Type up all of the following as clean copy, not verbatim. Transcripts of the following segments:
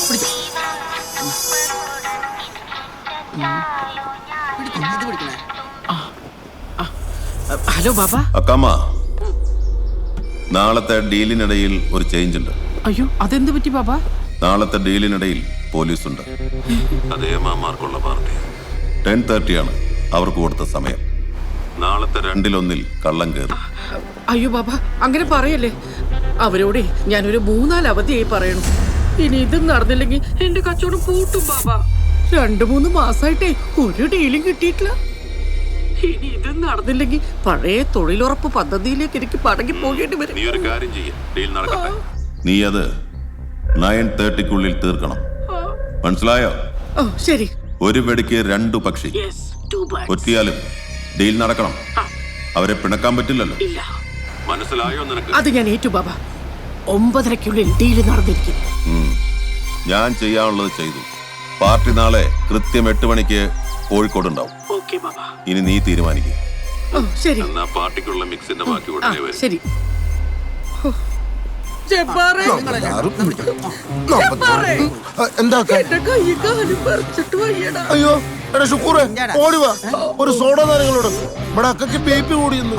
പിടിച്ചോ. ഹലോ ബാബ. അക്കാമ്മ, നാളത്തെ ഡീലിനിടയിൽ ഒരു ചേഞ്ച് ഉണ്ട്. അയ്യോ, അതെന്ത് പറ്റി ബാബ? നാളത്തെ ഡീലിനിടയിൽ പോലീസുണ്ട്. അതേ മാമാർക്കുള്ള പാർട്ടി 10:30 ആണ് അവർക്ക് കൊടുത്ത സമയം. നാളത്തെ 2-1 കള്ളം കയറി. അയ്യോ ബാബ, അങ്ങനെ പറയല്ലേ. അവരോടെ ഞാനൊരു 3-4 അവധിയായി പറയണം. ഇനി ഇതും നടന്നില്ലെങ്കിൽ എന്റെ കച്ചവടം പൂട്ടും ബാബ. 2-3 മാസമായിട്ടേ ഒരു ഡീലും കിട്ടിയിട്ടില്ല. ഇനി ഇതും നടന്നില്ലെങ്കിൽ പഴയ തൊഴിലുറപ്പ് പദ്ധതിയിലേക്ക് എനിക്ക് പടങ്ങി പോകേണ്ടി വരും. നീ ഒരു കാര്യം ചെയ്യ, ഡീൽ നടക്കട്ടെ. നീ അത് 9:30 തീർക്കണം. മനസ്സിലായോ? ശരി. ഒരു വെടിക്ക് 2 പക്ഷി. ഒറ്റിയാലും ഡീൽ നടക്കണം. അവരെ പിണക്കാൻ പറ്റില്ലല്ലോ. മനസ്സിലായോ നിനക്ക്? അത് ഞാൻ ഏറ്റു ബാബ. 9:30 ഡീല് നടന്നിരിക്കും. ഞാൻ ചെയ്യാനുള്ളത് ചെയ്തു. പാർട്ടി നാളെ കൃത്യം 8 മണിക്ക് കോഴിക്കോട് ഉണ്ടാവും. ഇനി നീ തീരുമാനിക്കും. എന്നാ പാർട്ടിക്കുള്ള മിക്സിന്റെ ബാക്കി ഉടനെ വരും. ശരി. അയ്യോ എടാ ശുക്കൂറെ, ഓടി വാ. ഒരു സോഡ നേരങ്ങളോട് ഇവിടെ അക്കയ്ക്ക് പേപ്പി കൂടിയെന്ന്.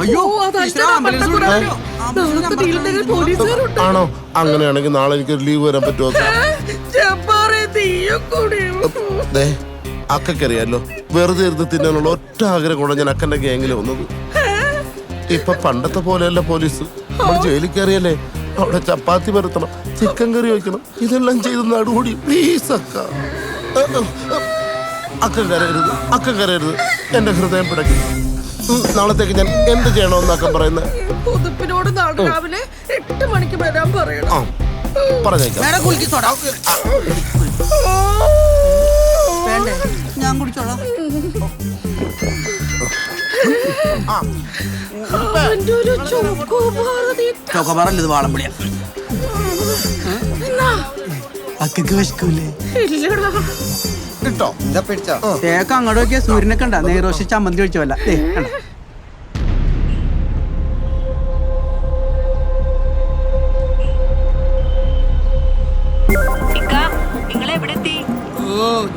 ആണോ? അങ്ങനെയാണെങ്കിൽ നാളെ എനിക്ക് ലീവ് വരാൻ പറ്റുമോ? അക്കറിയാലോ, വെറുതെ ഇരുന്ന് തിന്നാനുള്ള ഒറ്റ ആഗ്രഹം കൊണ്ട് ഞാൻ അക്കന്റെ ഗ്യാങ്ങിൽ വന്നത്. ഇപ്പൊ പണ്ടത്തെ പോലെയല്ല പോലീസ്. നമ്മൾ ജയിലിൽ കയറിയല്ലേ, അവിടെ ചപ്പാത്തി പരത്തണം, ചിക്കൻ കറി വെക്കണം, ഇതെല്ലാം ചെയ്ത് നടുകൂടി. പ്ലീസ് അക്ക, അക്ക കരയരുത്. എന്റെ ഹൃദയം പിടയ്ക്കും. നാളത്തേക്ക് ഞാൻ എന്ത് ചെയ്യണമെന്നൊക്കെ പറയുന്നത്? പുതുപ്പിനോട് നാളെ രാവിലെ 8 മണിക്ക് വരാൻ പറയണം. പറഞ്ഞേക്കാം. ഞാൻ കുടിച്ചോളാം. ചോക്കോബാറല്ല, ഇത് വാളംപുളിയാ. അക്കക്ക് വിശക്കൂലേ? തേക്ക് അങ്ങോട്ട് നോക്കിയാ സൂര്യനെ കണ്ട നെയ്റോഷി ചമ്മന്തി ഒഴിച്ചോല്ല.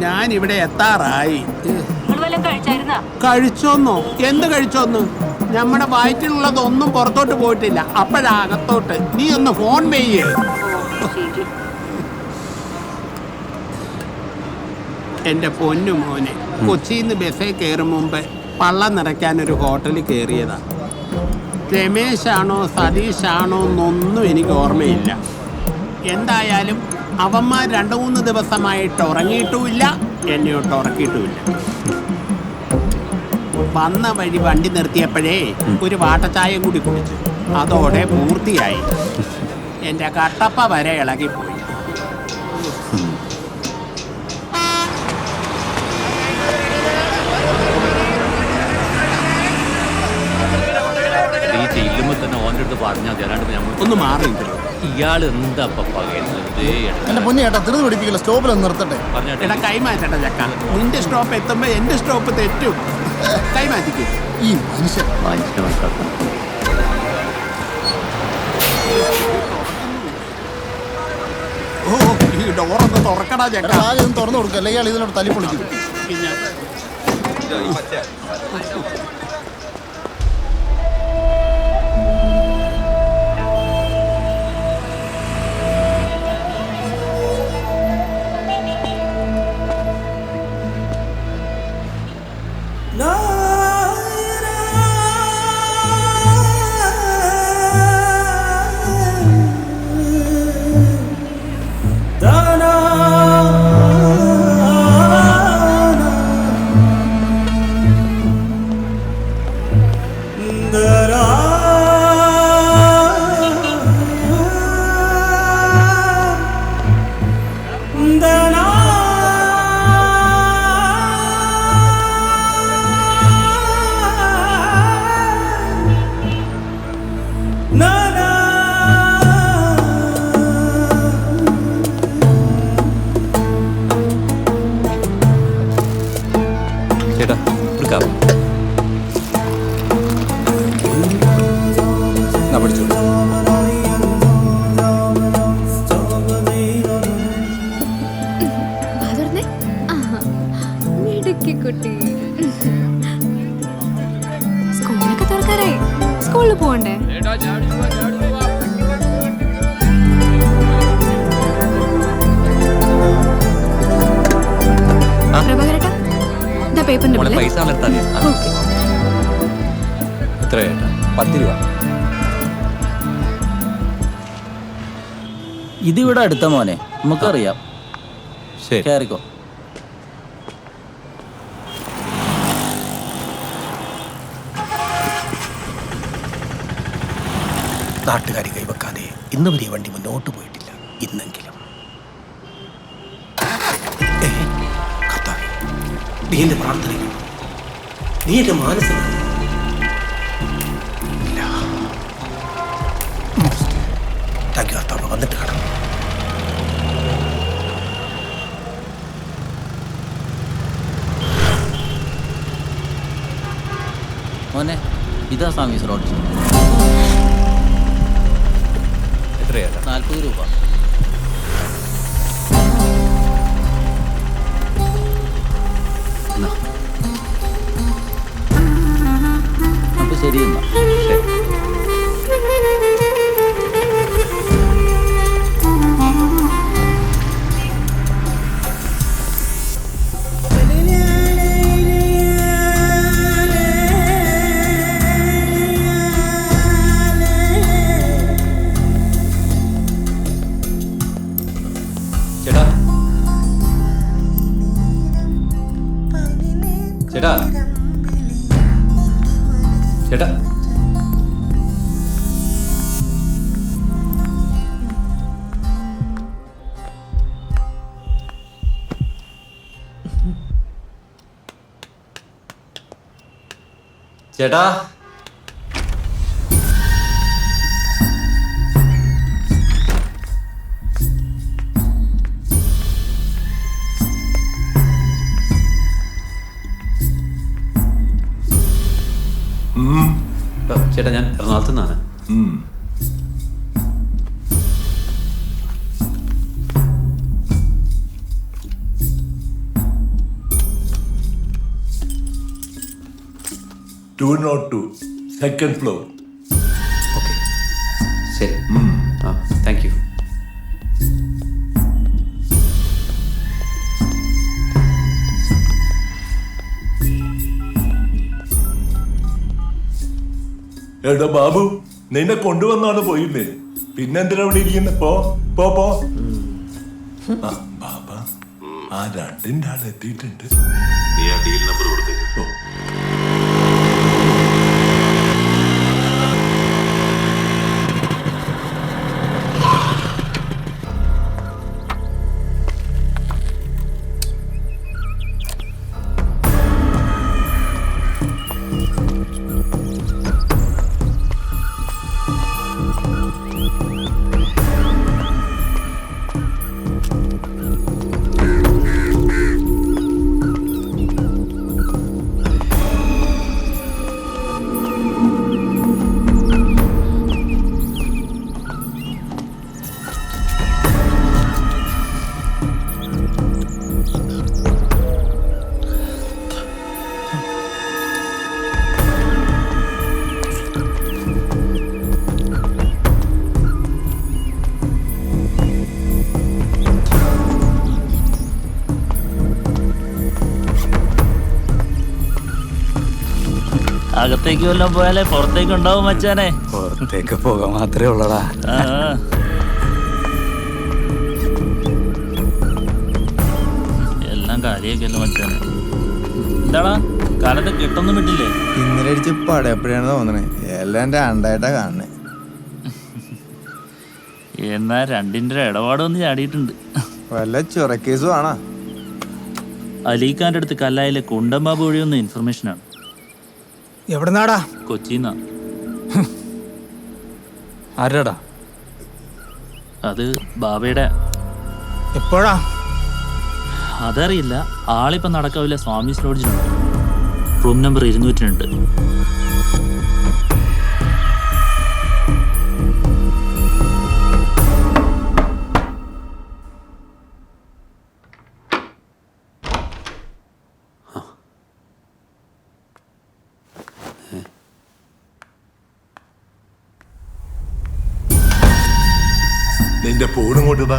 ഞാൻ ഇവിടെ എത്താറായി. കഴിച്ചോന്നോ? എന്ത് കഴിച്ചോന്ന്? നമ്മുടെ വയറ്റിലുള്ളതൊന്നും പുറത്തോട്ട് പോയിട്ടില്ല, അപ്പോഴകത്തോട്ട്. നീ ഒന്ന് ഫോൺ ചെയ്യേ. എന്റെ പൊന്നു മോനെ, കൊച്ചിന്ന് ബസ്സിൽ കയറും മുമ്പ് പള്ളം നിറയ്ക്കാൻ ഒരു ഹോട്ടലിൽ കയറിയതാ. രമേശാണോ സതീഷാണോ എന്നൊന്നും എനിക്ക് ഓർമ്മയില്ല. എന്തായാലും അവന്മാർ 2-3 ദിവസമായിട്ട് ഉറങ്ങിയിട്ടുമില്ല, എന്നെയോട്ട് ഉറക്കിയിട്ടുമില്ല. വന്ന വഴി വണ്ടി നിർത്തിയപ്പോഴേ ഒരു വാട്ടച്ചായം കൂടി കുടിച്ചു. അതോടെ പൂർത്തിയായി. എൻ്റെ കട്ടപ്പ വരെ ഇളകിപ്പോയി. ഒന്ന് മാറി. ഇയാൾ എന്താ എന്റെ പൊന്നു ചേട്ടാ, തിരുത് പിടിപ്പിക്കില്ല. സ്റ്റോപ്പിൽ നിർത്തട്ടെ. എടാ കൈമാറ്റട്ടെ ചക്ക. നിന്റെ സ്റ്റോപ്പ് എത്തുമ്പോ എന്റെ സ്റ്റോപ്പ് തെറ്റും. കൈമാറ്റിക്കും ഈ മനുഷ്യൻ. ഓ, ഈ ഡോറൊന്ന് തുറക്കടാ ചക്ക. ആദ്യം തുറന്നു കൊടുക്കുക, അല്ലെങ്കിൽ അയാൾ ഇതിനോട് തല്ലി പൊളിക്കും. ലക്കിക്കുട്ടി. സ്കൂളൊക്കെ തുറക്കാറായി. സ്കൂളിൽ പോകണ്ടേ? പ്രഭാകരേട്ടാ, ഇതാ പേപ്പറിന്റെ ബില്ല്. പൈസ ഓക്കേ. എത്രയാ? 10 രൂപ. ഇതിവിടെ അടുത്ത മോനെ, നമുക്കറിയാം. ശരി. കേറിക്കോ. നാട്ടുകാരി കൈവെക്കാതെ ഇന്ന് വരെ വണ്ടി മുന്നോട്ട് പോയിട്ടില്ല. ഇന്നെങ്കിലും കർത്താവേ, നീ എന്റെ പ്രാർത്ഥനയിൽ, നീ എന്റെ മാനസിക കർത്താവ് വന്നിട്ട് കാണാം. മോനെ, ഇതാ സർവീസ് റോഡ്. എത്രയാ? 40 രൂപ. അപ്പൊ ശരി എന്നാ. ശരി. ചേട്ടാ, ചേട്ടാ, ചേട്ടാ, ചേട്ടാ, ചേട്ടാ, ഞാൻ എറണാകുളത്ത് നിന്നാണ്. Second floor. ഓക്കെ, ശരി. ആ, താങ്ക് യു. എടാ ബാബു, നിന്നെ കൊണ്ടുവന്നാണ് പോയില്ലേ? പിന്നെന്തിനാ ഇവിടെ ഇരിക്കുന്ന? പോ പോ പോ. ആ ബാബ, ആ രണ്ടിന്റെ ആൾ എത്തിയിട്ടുണ്ട്. നീ ആ ഡീൽ നമ്പർ കൊടുത്തേക്ക്. ഓ. അകത്തേക്ക് വല്ലതും പോയാലേ പുറത്തേക്ക് ഉണ്ടാവും മച്ചാനെ. പുറത്തേക്ക് പോകാൻ മാത്രമേ ഉള്ളടാ. ആ, എല്ലാം കാര്യമൊക്കെയല്ലോ മച്ചാനെ. എന്താടാ, കാലത്ത് കിട്ടൊന്നും വിട്ടില്ലേ? ഇന്നലെ അടിച്ച് പടയപ്പോഴാണ് തോന്നണേ. എല്ലാം രണ്ടായിട്ടാ കാണണേ. എന്നാ രണ്ടിൻ്റെ ഇടപാടൊന്ന് ചാടിയിട്ടുണ്ട്. വല്ല ചൊറക്കേസും ആണോ? അലീഖാന്റെ അടുത്ത് കല്ലായിലെ കുണ്ടംബാബു വഴിയൊന്ന് ഇൻഫർമേഷനാണ്. എവിടെ നാടാ? കൊച്ചിന്നാ. ആരാടാ? അത് ബാബയുടെ. എപ്പോഴാ? അതറിയില്ല. ആളിപ്പം നടക്കാവില്ല. സ്വാമീസ് ലോഡ്ജിലുണ്ട്. Room number 202. ആ നിന്റെ ഫോൺ ഇങ്ങോട്ടാ.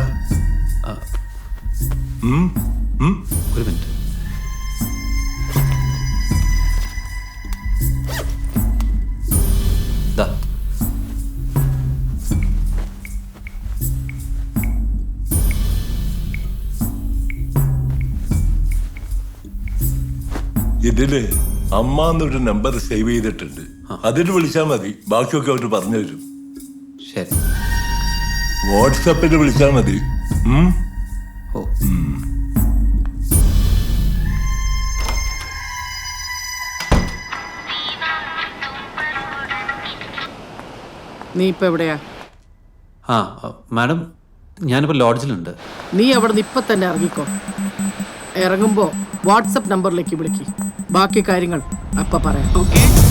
ഒരു മിനിറ്റ്. ദാ. ഇതില് അമ്മ എന്നൊരു നമ്പർ സേവ് ചെയ്തിട്ടുണ്ട്. അതിൽ വിളിച്ചാൽ മതി, ബാക്കിയൊക്കെ അവർ പറഞ്ഞു തരും. ശരി. വാട്സാപ്പിൽ വിളിച്ചാൽ മതി. ഓ. നീ ഇപ്പൊ എവിടെയാ? ആ മാഡം, ഞാനിപ്പോൾ ലോഡ്ജിലുണ്ട്. നീ അവിടെ നിന്ന് ഇപ്പൊ തന്നെ ഇറങ്ങിക്കോ. ഇറങ്ങുമ്പോ വാട്സപ്പ് നമ്പറിലേക്ക് വിളിക്ക്. ബാക്കി കാര്യങ്ങൾ അപ്പ പറയാം. ഓക്കെ?